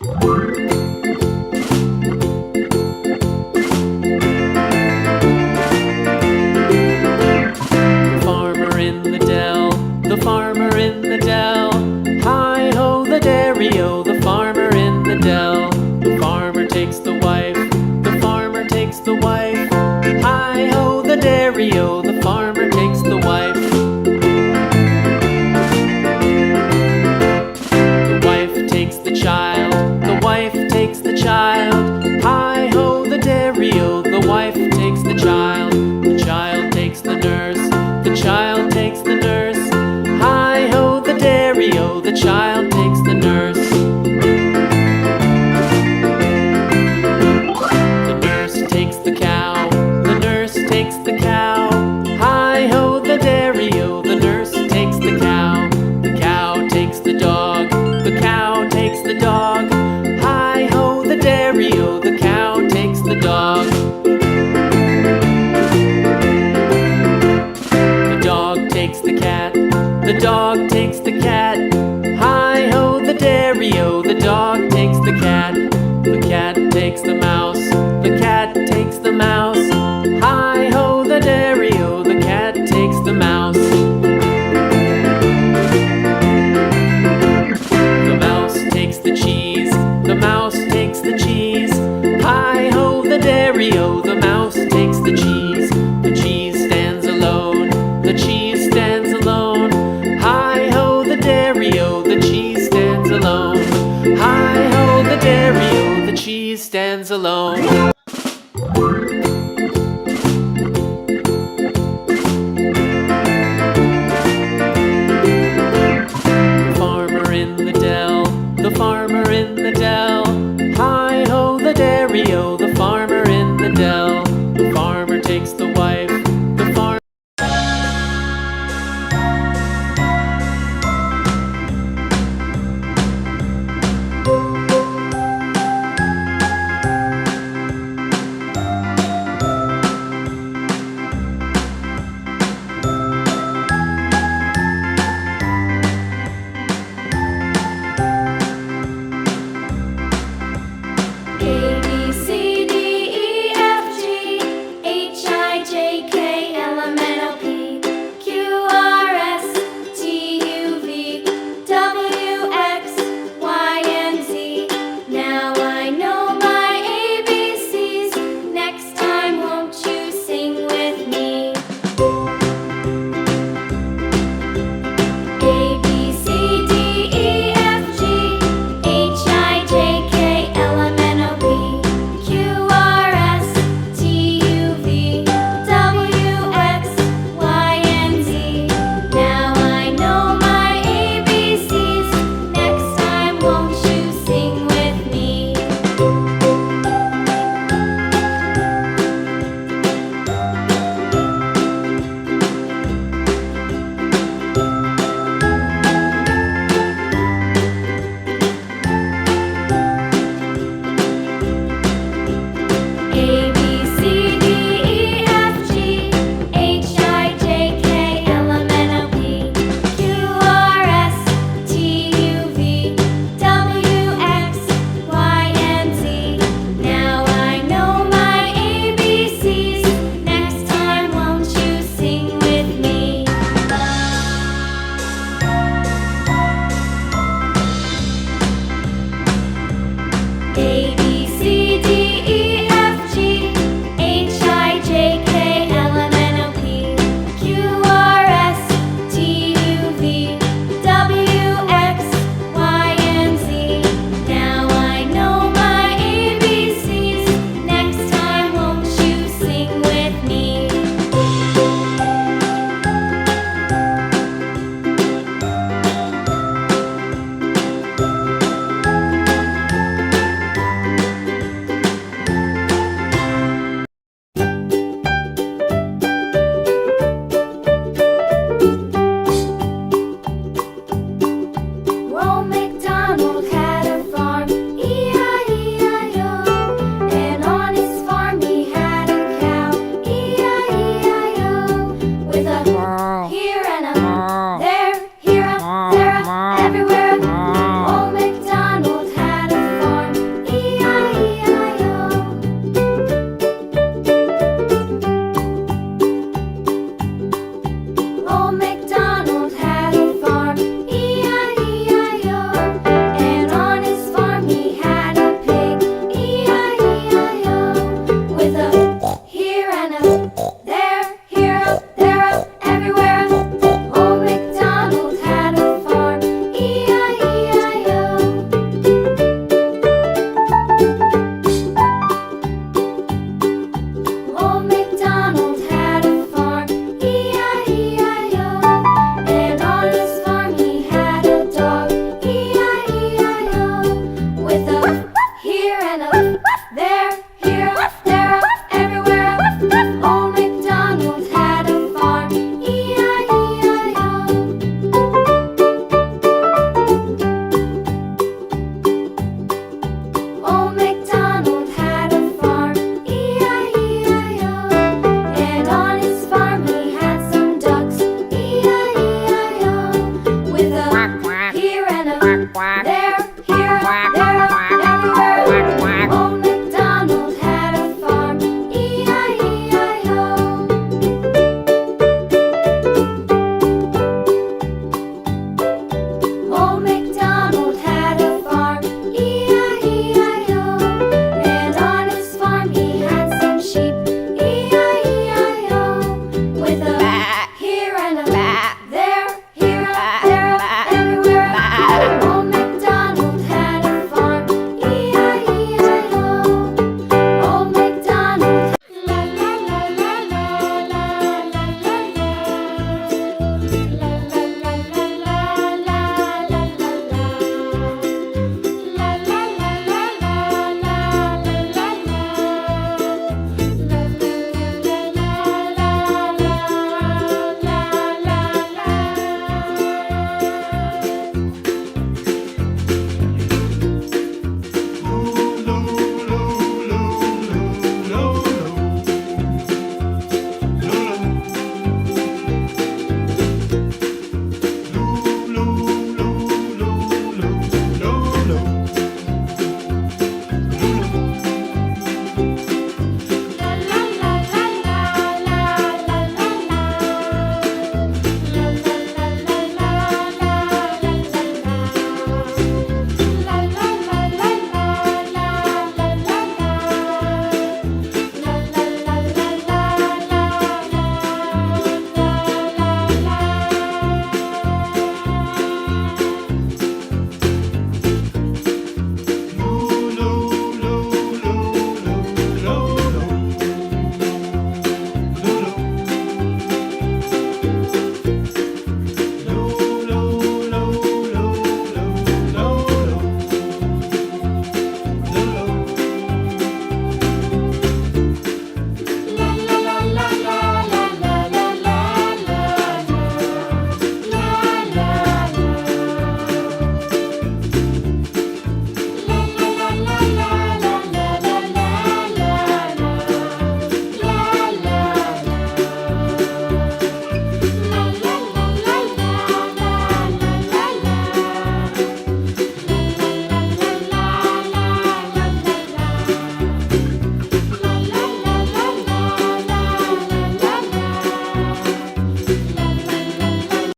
Farmer in the dell, the farmer in the dell. Hi-ho, the dairy-o, the farmer in the dell. The farmer takes the wife, the farmer takes the wife. Hi-ho, the dairy-o, the farmer takes the wife. The wife takes the child, the wife takes the child. Hi-ho, the dairy-o, the wife takes the child. The child takes the nurse, the child takes the nurse. Hi-ho, the dairy-o, the child takes the nurse. The nurse takes the cow, the nurse takes the cow. Hi-ho, the dairy-o, the nurse takes the cow. The cow takes the dog, the cow takes the dog. Hi-ho, the dairy-o, the cow takes the dog. The dog takes the cat, the dog takes the cat. Hi-ho, the dairy-o, the dog takes the cat. The cat takes the mouse, the cat takes the mouse. Hi-ho, the dairy-o, the cat takes the mouse. The mouse takes the cheese, the mouse takes the cheese. Hi-ho, the dairy-o, the mouse takes the cheese. The cheese stands alone, the cheese stands alone. Hi-ho, the dairy-o, the cheese stands alone. Hi-ho, the dairy-o, the cheese stands alone. The farmer in the dell, the farmer in the dell. Hi-ho, the dairy-o, the farmer